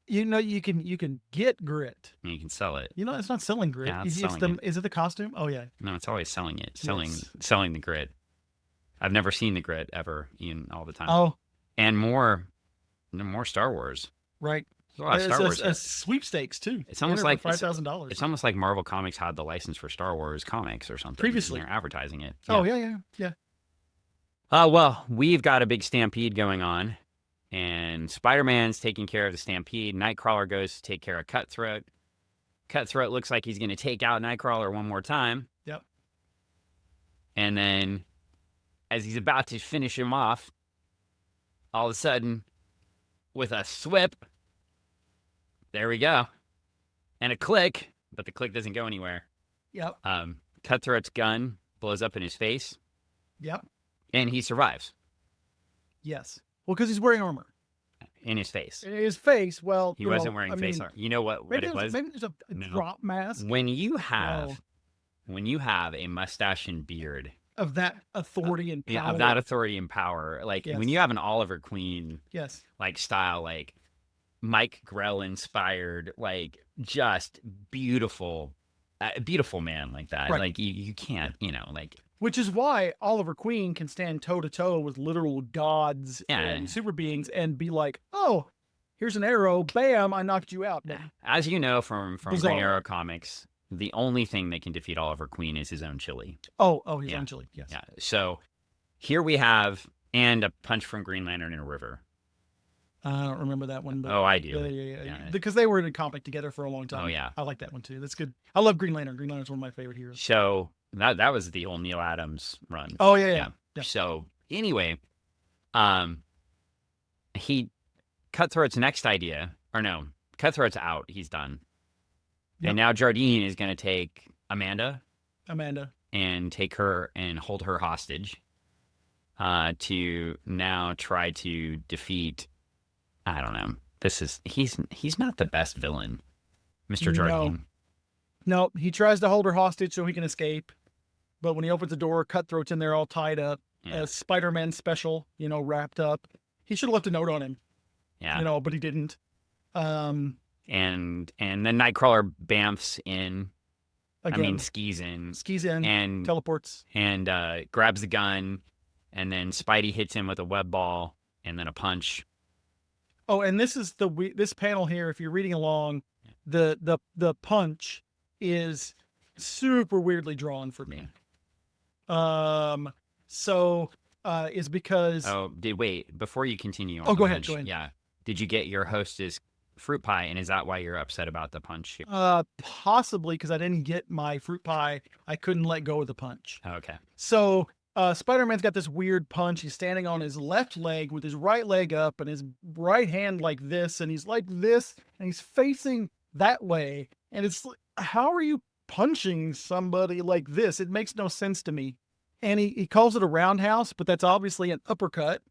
You can get grit. And you can sell it. It's not selling grit. Yeah, Is it the costume? Oh yeah. No, it's always selling it. Yes. Selling the grit. I've never seen the grit ever, even all the time. Oh. And more Star Wars. Right. There's a lot of Star Wars. A sweepstakes too. It's almost like $5,000. It's almost like Marvel Comics had the license for Star Wars comics or something. Previously. They're advertising it. Yeah. Oh yeah. Well, we've got a big stampede going on, and Spider-Man's taking care of the stampede. Nightcrawler goes to take care of Cutthroat. Cutthroat looks like he's going to take out Nightcrawler one more time. Yep. And then, as he's about to finish him off, all of a sudden, with a swip, there we go, and a click, but the click doesn't go anywhere. Yep. Cutthroat's gun blows up in his face. Yep. And he survives. Yes. Well, because he's wearing armor. In his face. In his face. Well, he wasn't wearing face armor. You know what it was? Maybe there's a drop mask. When you have a mustache and beard of that authority and power. Yeah, of that authority and power. When you have an Oliver Queen style, Mike Grell inspired, just beautiful man like that. Right. You can't, Which is why Oliver Queen can stand toe-to-toe with literal gods and super beings and be like, oh, here's an arrow, bam, I knocked you out. As you know from Green Arrow comics, the only thing that can defeat Oliver Queen is his own chili. Oh, his own chili, yes. Yeah. So here we have, and a punch from Green Lantern in a river. I don't remember that one. But I do. Yeah. Because they were in a comic together for a long time. Oh, yeah. I like that one, too. That's good. I love Green Lantern. Green Lantern's one of my favorite heroes. So that was the old Neil Adams run. Oh, yeah. So anyway, Cutthroat's next idea, Cutthroat's out. He's done. Yep. And now Jardine is going to take Amanda. And take her and hold her hostage to now try to defeat, I don't know. He's not the best villain, Mr. Jardine. No, he tries to hold her hostage so he can escape. But when he opens the door, Cutthroat's in there all tied up. As Spider-Man special, wrapped up. He should have left a note on him. Yeah. But he didn't. And then Nightcrawler bamfs in. Again. Skis in. And teleports. And grabs the gun. And then Spidey hits him with a web ball and then a punch. Oh, and this is this panel here, if you're reading along, the punch is super weirdly drawn for me. Is because wait, before you continue on. Oh, go ahead. Yeah. Did you get your hostess fruit pie, and is that why you're upset about the punch here? Possibly because I didn't get my fruit pie. I couldn't let go of the punch. Oh, okay. So Spider-Man's got this weird punch. He's standing on his left leg with his right leg up and his right hand like this, and he's like this, and he's facing that way. And it's like, how are you punching somebody like this? It makes no sense to me. And he calls it a roundhouse, but that's obviously an uppercut.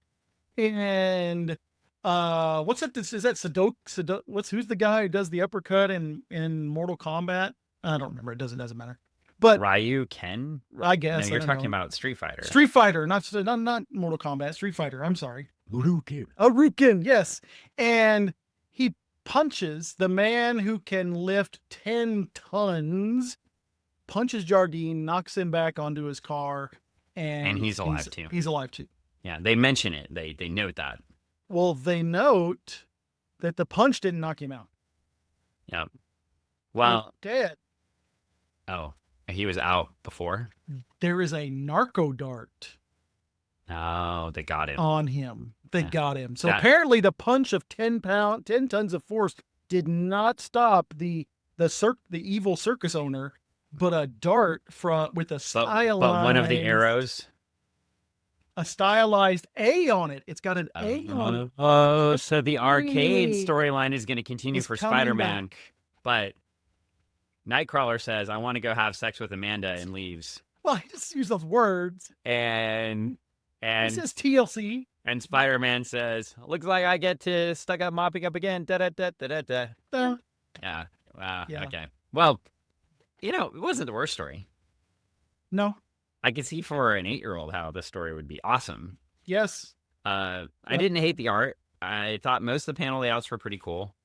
And what's that? Is that who's the guy who does the uppercut in Mortal Kombat? I don't remember. It doesn't matter. But Ryu Ken? I No, guess you're I don't talking know. about Street Fighter. Street Fighter, not Mortal Kombat. Street Fighter. I'm sorry. Rukin, yes. And he punches the man who can lift 10 tons, punches Jardine, knocks him back onto his car, and he's alive too. He's alive too. Yeah, they mention it. They note that. Well, they note that the punch didn't knock him out. Yep. Well, He's dead. oh, he was out before? There is a narco dart Oh, they got him. on him. They Yeah. got him. So That- apparently the punch of 10 tons of force did not stop the evil circus owner, but a dart with a stylized, But one of the arrows. a stylized A on it. It's got an A on it. Oh, so the arcade Really? storyline is going to continue It's for coming Spider-Man. back. But Nightcrawler says, I want to go have sex with Amanda, and leaves. Well, he just used those words. And He says TLC. and Spider-Man says, looks like I get to stuck up mopping up again. Da da da da da da. Yeah. Wow. Yeah. Okay. Well, it wasn't the worst story. No. I could see for an 8-year-old how this story would be awesome. Yes. I Yep. didn't hate the art. I thought most of the panel layouts were pretty cool.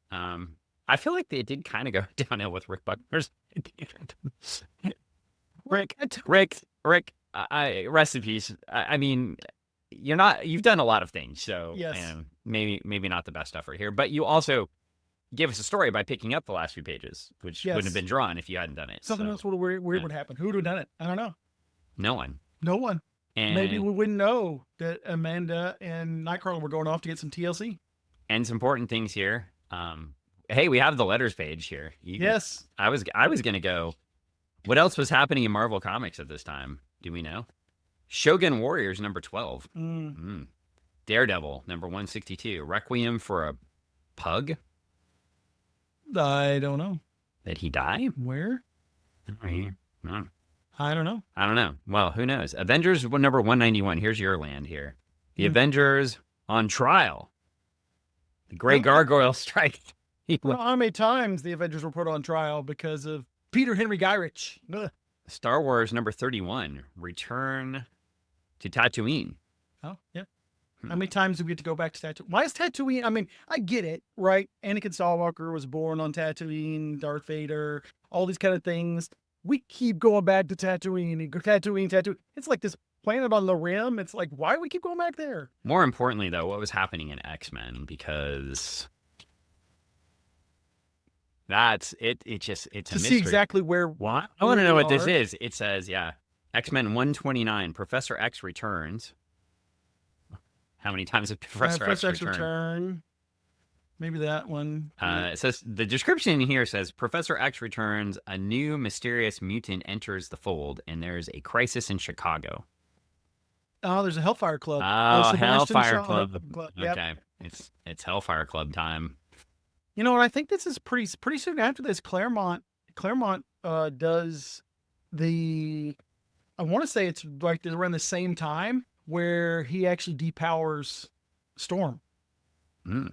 I feel like they did kind of go downhill with Rick Buckner's. Rick, rest in peace. I mean, you've done a lot of things, so Yes. maybe not the best effort here, but you also gave us a story by picking up the last few pages, which wouldn't have Yes. been drawn if you hadn't done it. Something so, else weird yeah. would happen. Who would have done it? I don't know. No one. No one. And, Maybe we wouldn't know that Amanda and Nightcrawler were going off to get some TLC. and some important things here. Hey, we have the letters page here. Yes. I was gonna go. What else was happening in Marvel Comics at this time? Do we know? Shogun Warriors number 12. Daredevil number 162. Requiem for a Pug. I don't know. Did he die? Where? Right here. No. I don't know. I don't know. Well, who knows? Avengers number 191. Here's your land here. The Hmm. Avengers on trial. The Grey Gargoyle strike. Well, how many times the Avengers were put on trial because of Peter Henry Gyrich? Ugh. Star Wars number 31. Return to Tatooine. Oh, yeah. Hmm. How many times do we get to go back to Tatooine? Why is Tatooine? I mean, I get it, right? Anakin Skywalker was born on Tatooine, Darth Vader, all these kind of things. We keep going back to Tatooine. Tatooine. It's like this planet on the rim. It's like, why do we keep going back there? More importantly, though, what was happening in X-Men? Because that's it. It's a To mystery. see exactly where. What? I want to know we what this are. is. It says, X-Men 129. Professor X returns. How many times did Professor X return? return. Maybe that one. It says the description here says Professor X returns. A new mysterious mutant enters the fold, and there's a crisis in Chicago. Oh, there's a Hellfire Club. Oh, Sebastian Hellfire Shaw Club. Yep. Okay, it's Hellfire Club time. You know what? I think this is pretty soon after this. Claremont does the. I want to say it's like around the same time where he actually depowers Storm. Mm.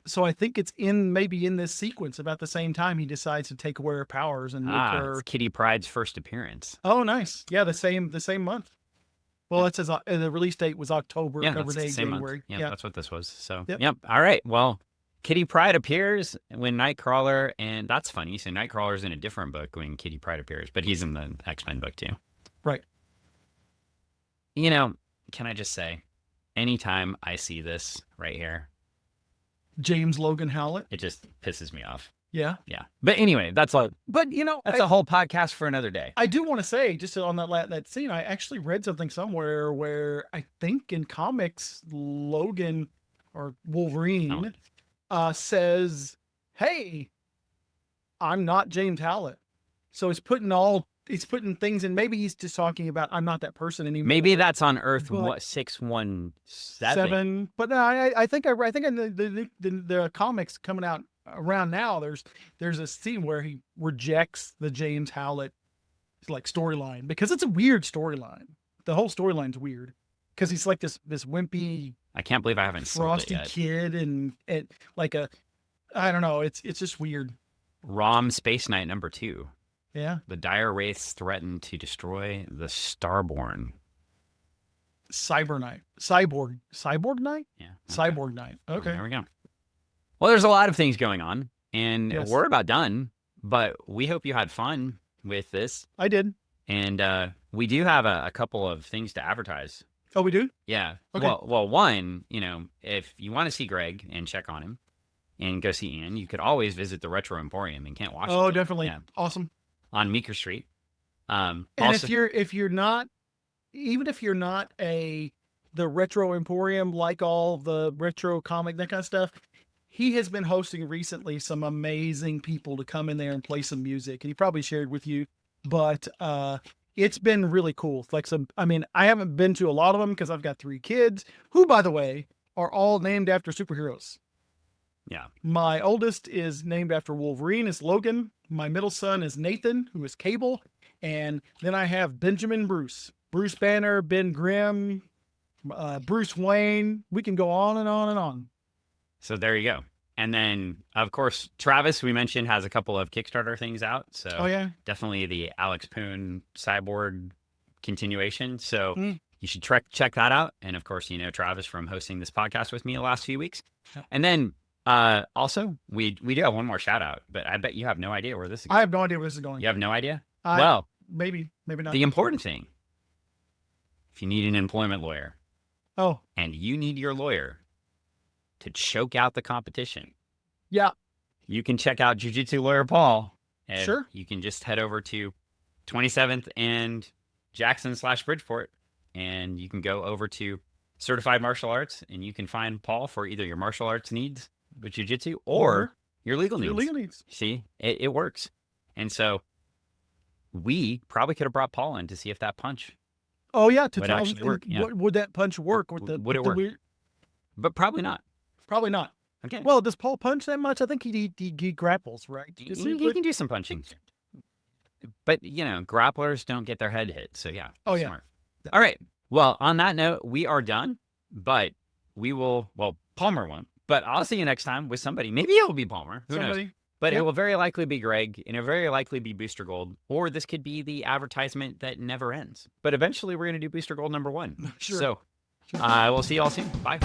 So I think it's maybe in this sequence about the same time he decides to take away her powers and make her. It's Kitty Pryde's first appearance. Oh, nice. Yeah, the same month. Well, it says the release date was October. Yeah, Cover that's the date same January. month. Yeah, that's what this was. So, Yep. yep. All right. Well, Kitty Pryde appears when Nightcrawler, and that's funny. So Nightcrawler's in a different book when Kitty Pryde appears, but he's in the X-Men book too. Right. Can I just say, anytime I see this right here, James Logan Howlett. it just pisses me off. Yeah. Yeah. But anyway, that's But a whole podcast for another day. I do want to say, just on that scene, I actually read something somewhere where I think in comics, Logan or Wolverine says, "Hey, I'm not James Howlett." So he's putting things in. Maybe he's just talking about I'm not that person anymore. Maybe that's on Earth But- 617. Seven. But no, I think in the comics coming out around now, there's a scene where he rejects the James Howlett like storyline because it's a weird storyline. The whole storyline's weird because he's like this wimpy, I can't believe I haven't sold it frosty yet. kid and like I don't know. It's just weird. ROM Space Knight number 2. Yeah. The dire wraiths threaten to destroy the Starborn. Cyborg Knight. Yeah. Cyborg Knight. Well, Okay. there we go. Well, there's a lot of things going on, and Yes. we're about done, but we hope you had fun with this. I did. And we do have a couple of things to advertise. Oh, we do? Yeah. Okay. Well, one, if you want to see Greg and check on him and go see Ian, you could always visit the Retro Emporium in Kent, Washington. Oh, definitely. Yeah. Awesome. On Meeker Street. And Also, if you're not, even if you're not the Retro Emporium, like all the retro comic, that kind of stuff, he has been hosting recently some amazing people to come in there and play some music. And he probably shared with you, but it's been really cool. Like I haven't been to a lot of them because I've got 3 kids who, by the way, are all named after superheroes. yeah. My oldest is named after Wolverine, is Logan. My middle son is Nathan, who is Cable. And then I have Benjamin Bruce Banner, Ben Grimm, Bruce Wayne. We can go on and on and on. So there you go. And then, of course, Travis, we mentioned, has a couple of Kickstarter things out. So Oh, yeah. definitely the Alex Poon Cyborg continuation. So Mm. you should check that out. And of course, Travis from hosting this podcast with me the last few weeks. Yeah. And then also, we do have one more shout out, but I bet you have no idea where this is I have no idea where this is going. You have no idea? Well, maybe not. The important thing, if you need an employment lawyer Oh, and you need your lawyer to choke out the competition, yeah. you can check out Jiu-Jitsu Lawyer Paul. And Sure. You can just head over to 27th and Jackson/Bridgeport, and you can go over to Certified Martial Arts, and you can find Paul for either your martial arts needs with Jiu-Jitsu or your legal needs. Your legal needs. See, it works. And so we probably could have brought Paul in to see if that punch Oh, yeah. To would tell actually work. Yeah. would that punch work with the? Would it with the work? weird- But probably not. Probably not. Okay. Well, does Paul punch that much? I think he grapples, right? He Does he? can do some punching. But, grapplers don't get their head hit. So, yeah. Oh, yeah. Smart. All right. Well, on that note, we are done. But we will, Palmer won't. But I'll see you next time with somebody. Maybe it will be Palmer. Who knows? Somebody. But Yep. it will very likely be Greg, and it'll very likely be Booster Gold, or this could be the advertisement that never ends. But eventually, we're going to do Booster Gold number 1. Sure. So, we'll see you all soon. Bye.